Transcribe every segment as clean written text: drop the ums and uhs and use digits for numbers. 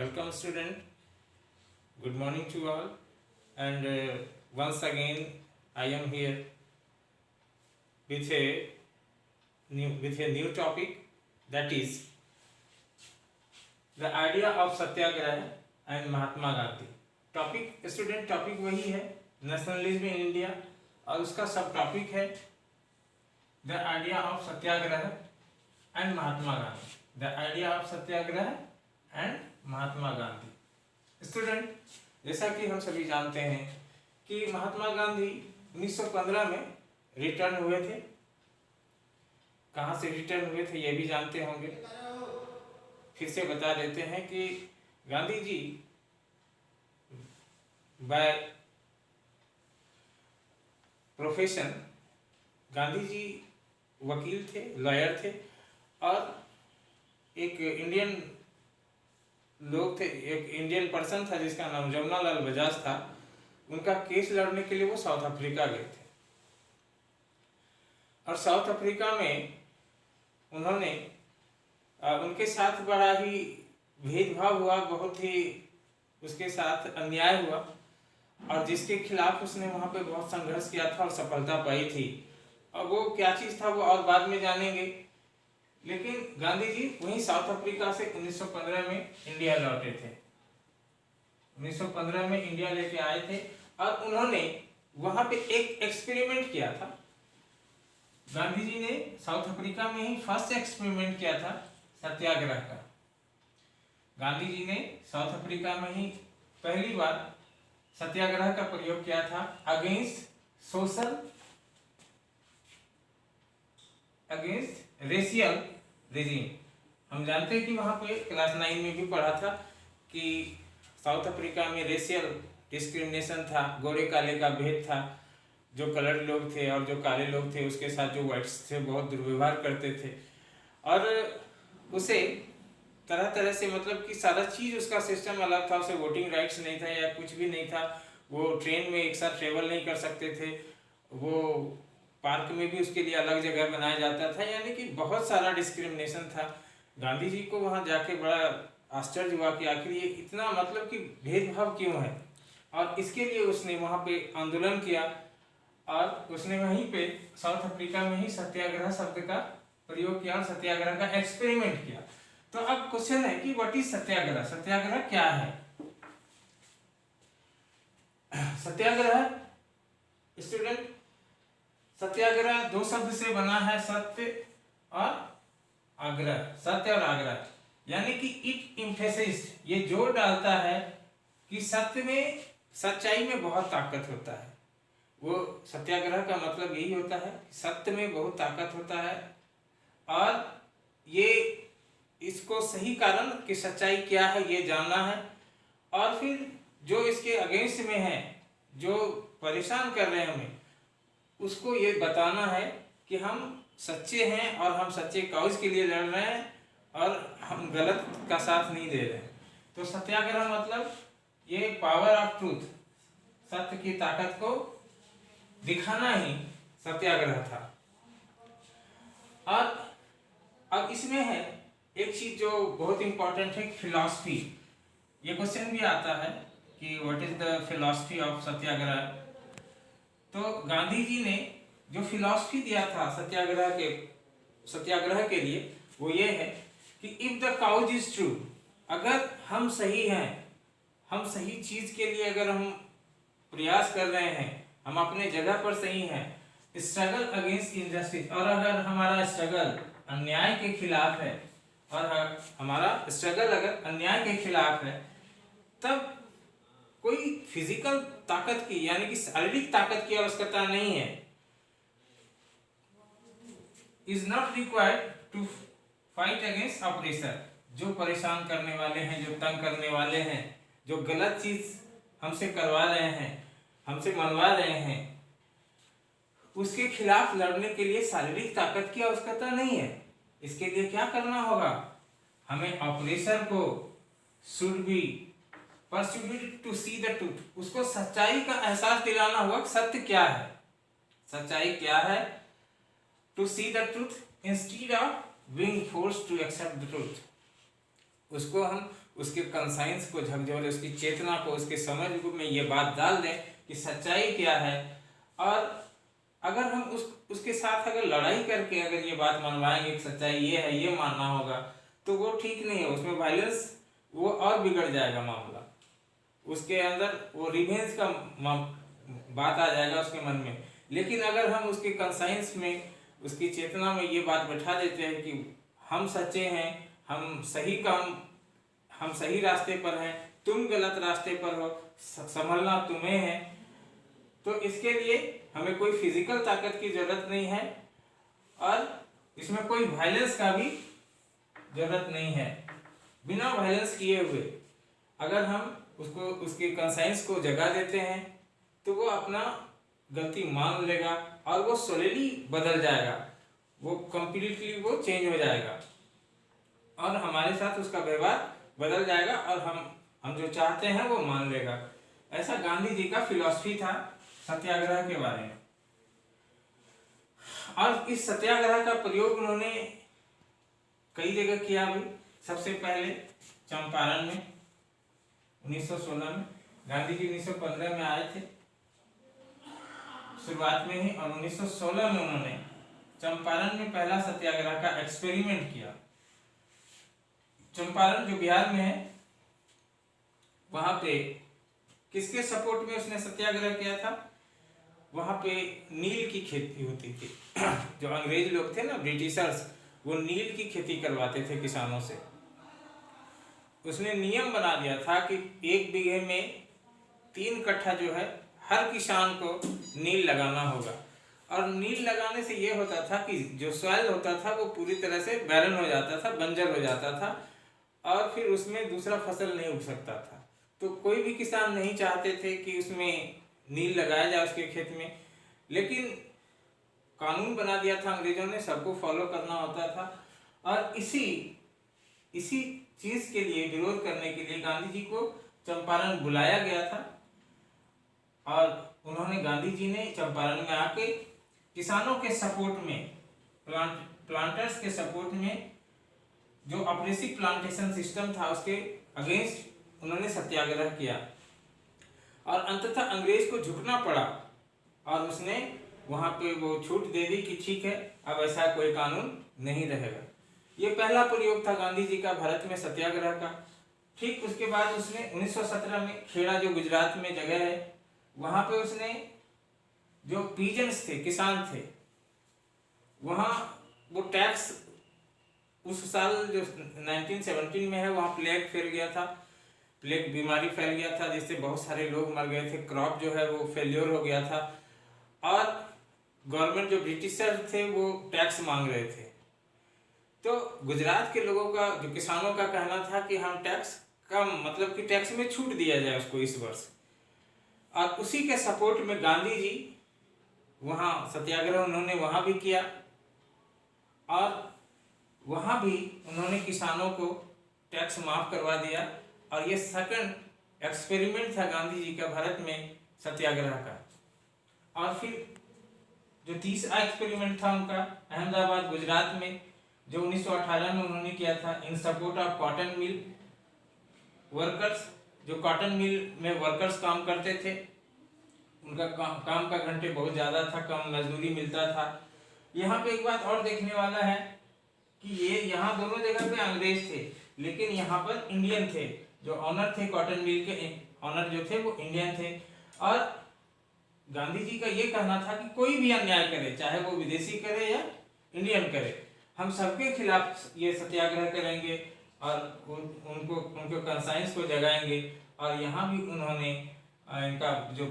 Welcome student, good morning to all, and once again I am here with a new topic, that is the idea of Satyagraha and Mahatma Gandhi. Topic वही है, nationalism in India, और उसका सब topic है the idea of Satyagraha and Mahatma Gandhi. The idea of Satyagraha and Mahatma Gandhi. Student, जैसा कि हम सभी जानते हैं कि महात्मा गांधी 1915 में रिटर्न हुए थे। कहाँ से रिटर्न हुए थे ये भी जानते होंगे, फिर से बता देते हैं कि गांधी जी बाय प्रोफेशन गांधी जी वकील थे, लॉयर थे, और एक इंडियन लोग थे, एक इंडियन पर्सन था जिसका नाम जमनालाल बजाज था। उनका केस लड़ने के लिए वो साउथ अफ्रीका गए थे, और साउथ अफ्रीका में उन्होंने उनके साथ बड़ा ही भेदभाव हुआ, बहुत ही उसके साथ अन्याय हुआ, और जिसके खिलाफ उसने वहाँ पे बहुत संघर्ष किया था और सफलता पाई थी। और वो क्या चीज़ था वो और बाद में जानेंगे। लेकिन गांधी जी वहीं साउथ अफ्रीका से 1915 में इंडिया लौटे थे। 1915 में इंडिया लेके आए थे, और उन्होंने वहां पे एक एक्सपेरिमेंट किया था। गांधी जी ने साउथ अफ्रीका में ही फर्स्ट एक्सपेरिमेंट किया था सत्याग्रह का। गांधी जी ने साउथ अफ्रीका में ही पहली बार सत्याग्रह का प्रयोग किया था अगेंस्ट रेशियल रिजीम। हम जानते हैं कि वहाँ पे क्लास 9 में भी पढ़ा था कि साउथ अफ्रीका में रेशियल डिस्क्रिमिनेशन था, गोरे काले का भेद था। जो कलर्ड लोग थे और जो काले लोग थे उसके साथ जो व्हाइट्स थे बहुत दुर्व्यवहार करते थे, और उसे तरह तरह से, मतलब कि सारा चीज़ उसका सिस्टम अलग था। उसे वोटिंग राइट्स नहीं था या कुछ भी नहीं था। वो ट्रेन में एक साथ ट्रेवल नहीं कर सकते थे। वो पार्क में भी उसके लिए अलग जगह बनाया जाता था, यानी कि बहुत सारा डिस्क्रिमिनेशन था। गांधी जी को वहाँ जाके बड़ा आश्चर्य हुआ कि आखिर ये इतना, मतलब कि भेदभाव क्यों है। और इसके लिए उसने वहाँ पे आंदोलन किया, और उसने वहीं पे साउथ अफ्रीका में ही सत्याग्रह शब्द का प्रयोग किया और सत्याग्रह का एक्सपेरिमेंट किया। तो अब क्वेश्चन है कि व्हाट इज सत्याग्रह? सत्याग्रह क्या है? सत्याग्रह स्टूडेंट, सत्याग्रह दो शब्द से बना है, सत्य और आग्रह। सत्य और आग्रह, यानी कि इट इम्फेसिस, ये जोर डालता है कि सत्य में, सच्चाई में बहुत ताकत होता है। वो सत्याग्रह का मतलब यही होता है, सत्य में बहुत ताकत होता है, और ये इसको सही कारण कि सच्चाई क्या है ये जानना है, और फिर जो इसके अगेंस्ट में है, जो परेशान कर रहे हैं हमें, उसको ये बताना है कि हम सच्चे हैं और हम सच्चे काउज के लिए लड़ रहे हैं और हम गलत का साथ नहीं दे रहे हैं। तो सत्याग्रह मतलब ये पावर ऑफ ट्रूथ, सत्य की ताकत को दिखाना ही सत्याग्रह था। और अब इसमें है एक चीज जो बहुत इंपॉर्टेंट है, फिलॉसफी। ये क्वेश्चन भी आता है कि what is the philosophy of satyagraha. तो गांधी जी ने जो फिलॉसफी दिया था सत्याग्रह के लिए, वो ये है कि if the cause is true, अगर हम सही हैं, हम सही चीज के लिए अगर हम प्रयास कर रहे हैं, हम अपने जगह पर सही हैं, स्ट्रगल अगेंस्ट इनजस्टिस, और अगर हमारा स्ट्रगल अन्याय के खिलाफ है, और हमारा स्ट्रगल अगर अन्याय के खिलाफ है, तब कोई फिजिकल ताकत की, यानी कि शारीरिक ताकत की आवश्यकता नहीं है। Is not required to fight against oppressor. जो परेशान करने वाले हैं, जो तंग करने वाले हैं, जो गलत चीज हमसे करवा रहे हैं, हमसे मनवा रहे हैं, उसके खिलाफ लड़ने के लिए शारीरिक ताकत की आवश्यकता नहीं है। इसके लिए क्या करना होगा? हमें ऑपरेशन को should be pursued to see the truth, उसको सच्चाई का एहसास दिलाना होगा। सत्य क्या है, सच्चाई क्या है, to see the truth instead of being forced to accept the truth. उसको हम उसके कंसाइंस को झकझोरे, उसकी चेतना को, उसके समझ में ये बात डाल दें कि सच्चाई क्या है। और अगर हम उसके साथ अगर लड़ाई करके अगर ये बात मनवाएंगे कि सच्चाई ये है, ये मानना होगा, तो वो ठीक नहीं है। उसमें वायलेंस, वो और बिगड़ जाएगा मामला, उसके अंदर वो रिवेंज का बात आ जाएगा उसके मन में। लेकिन अगर हम उसके कंसाइंस में, उसकी चेतना में ये बात बैठा देते हैं कि हम सच्चे हैं, हम सही रास्ते पर हैं, तुम गलत रास्ते पर हो, संभलना तुम्हें है, तो इसके लिए हमें कोई फिजिकल ताकत की जरूरत नहीं है और इसमें कोई वायलेंस का भी जरूरत नहीं है। बिना वायलेंस किए हुए अगर हम उसको, उसके कंसाइंस को जगा देते हैं, तो वो अपना गलती मान लेगा और वो सोलेली बदल जाएगा, वो कंप्लीटली वो चेंज हो जाएगा और हमारे साथ उसका व्यवहार बदल जाएगा और हम जो चाहते हैं वो मान लेगा। ऐसा गांधी जी का फिलॉसफी था सत्याग्रह के बारे में। और इस सत्याग्रह का प्रयोग उन्होंने कई जगह किया भी। सबसे पहले चंपारण में 1916 में, गांधी जी 1915 में आए थे शुरुआत में ही, और 1916 में उन्होंने चंपारण में पहला सत्याग्रह का एक्सपेरिमेंट किया। चंपारण जो बिहार में है, वहां पे किसके सपोर्ट में उसने सत्याग्रह किया था? वहां पे नील की खेती होती थी। जो अंग्रेज लोग थे ना, ब्रिटिशर्स, वो नील की खेती करवाते थे किसानों से। उसने नियम बना दिया था कि 1 बीघे में 3 कट्ठा जो है हर किसान को नील लगाना होगा। और नील लगाने से ये होता था कि जो सॉइल होता था वो पूरी तरह से बैरन हो जाता था, बंजर हो जाता था और फिर उसमें दूसरा फसल नहीं उग सकता था। तो कोई भी किसान नहीं चाहते थे कि उसमें नील लगाया जाए उसके खेत में। लेकिन कानून बना दिया था अंग्रेजों ने, सबको फॉलो करना होता था। और इसी चीज के लिए, विरोध करने के लिए गांधी जी को चंपारण बुलाया गया था। और उन्होंने, गांधी जी ने चंपारण में आके किसानों के सपोर्ट में, प्लांटर्स के सपोर्ट में, जो ऑपरेसिव प्लांटेशन सिस्टम था उसके अगेंस्ट उन्होंने सत्याग्रह किया। और अंततः अंग्रेज को झुकना पड़ा और उसने वहां पे वो छूट दे दी कि ठीक है, अब ऐसा कोई कानून नहीं रहेगा। ये पहला प्रयोग था गांधी जी का भारत में सत्याग्रह का। ठीक उसके बाद उसने 1917 में खेड़ा, जो गुजरात में जगह है, वहां पे उसने जो पीजेंट्स थे, किसान थे, वहां वो टैक्स, उस साल जो 1917 में है, वहां प्लेग फैल गया था, प्लेग बीमारी फैल गया था जिससे बहुत सारे लोग मर गए थे। क्रॉप जो है वो फेल्योर हो गया था और गवर्नमेंट, जो ब्रिटिशर थे, वो टैक्स मांग रहे थे। तो गुजरात के लोगों का, जो किसानों का कहना था कि हम टैक्स कम, मतलब कि टैक्स में छूट दिया जाए उसको इस वर्ष। और उसी के सपोर्ट में गांधी जी वहाँ सत्याग्रह उन्होंने वहाँ भी किया और वहाँ भी उन्होंने किसानों को टैक्स माफ करवा दिया। और ये सेकंड एक्सपेरिमेंट था गांधी जी का भारत में सत्याग्रह का। और फिर जो तीसरा एक्सपेरिमेंट था उनका अहमदाबाद, गुजरात में, जो 1918 में उन्होंने किया था, इन support of cotton mill workers. जो कॉटन मिल में वर्कर्स काम करते थे, उनका काम का घंटे बहुत ज़्यादा था, कम मजदूरी मिलता था। यहाँ पे एक बात और देखने वाला है कि ये यहाँ दोनों जगह पे अंग्रेज थे, लेकिन यहाँ पर इंडियन थे। जो ऑनर थे कॉटन मिल के, ऑनर जो थे वो इंडियन थे। और गांधी जी का ये कहना था कि कोई भी अन्याय करे, चाहे वो विदेशी करे या इंडियन करे, हम सबके खिलाफ ये सत्याग्रह करेंगे और उनको, उनके कंसाइंस को जगाएंगे। और यहाँ भी उन्होंने इनका जो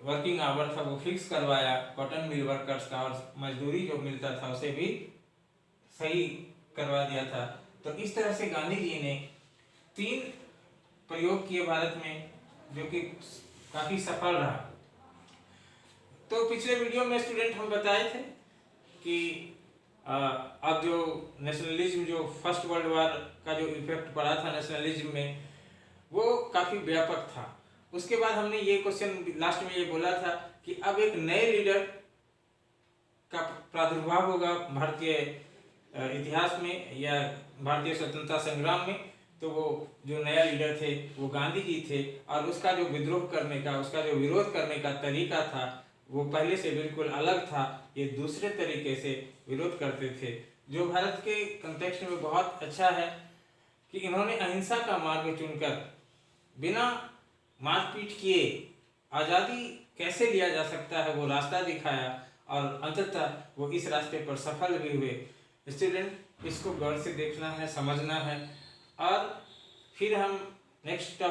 वर्किंग आवर था वो फिक्स करवाया कॉटन मिल वर्कर्स का, और मजदूरी जो मिलता था उसे भी सही करवा दिया था। तो इस तरह से गांधी जी ने 3 प्रयोग किए भारत में, जो कि काफी सफल रहा। तो पिछले वीडियो में स्टूडेंट हम बताए थे कि अब जो नेशनलिज्म, जो फर्स्ट वर्ल्ड वॉर का जो इफेक्ट पड़ा था नेशनलिज्म में, वो काफी व्यापक था। उसके बाद हमने ये क्वेश्चन लास्ट में ये बोला था कि अब एक नए लीडर का प्रादुर्भाव होगा भारतीय इतिहास में या भारतीय स्वतंत्रता संग्राम में। तो वो जो नया लीडर थे वो गांधी जी थे, और उसका जो विद्रोह करने का, उसका जो विरोध करने का तरीका था वो पहले से बिल्कुल अलग था। ये दूसरे तरीके से विरोध करते थे, जो भारत के कंटेक्स्ट में बहुत अच्छा है कि इन्होंने अहिंसा का मार्ग चुनकर बिना मारपीट किए आज़ादी कैसे लिया जा सकता है वो रास्ता दिखाया, और अंततः वो इस रास्ते पर सफल भी हुए। स्टूडेंट, इसको गौर से देखना है, समझना है, और फिर हम नेक्स्ट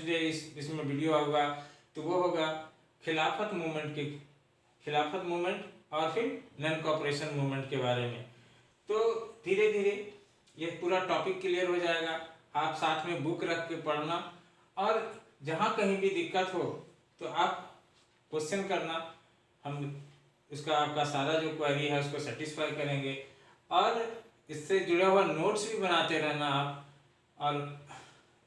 डे इसमें वीडियो होगा तो वो होगा खिलाफत मूवमेंट और फिर नॉन कॉपरेशन मूवमेंट के बारे में। तो धीरे धीरे ये पूरा टॉपिक क्लियर हो जाएगा। आप साथ में बुक रख के पढ़ना, और जहाँ कहीं भी दिक्कत हो तो आप क्वेश्चन करना, हम उसका आपका सारा जो क्वेरी है उसको सेटिस्फाई करेंगे, और इससे जुड़ा हुआ नोट्स भी बनाते रहना आप। और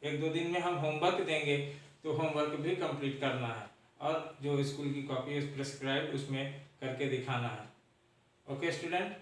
1-2 दिन में हम होमवर्क देंगे तो होमवर्क भी कंप्लीट करना है, और जो स्कूल की कॉपी है प्रिस्क्राइब उसमें करके दिखाना है। Okay student.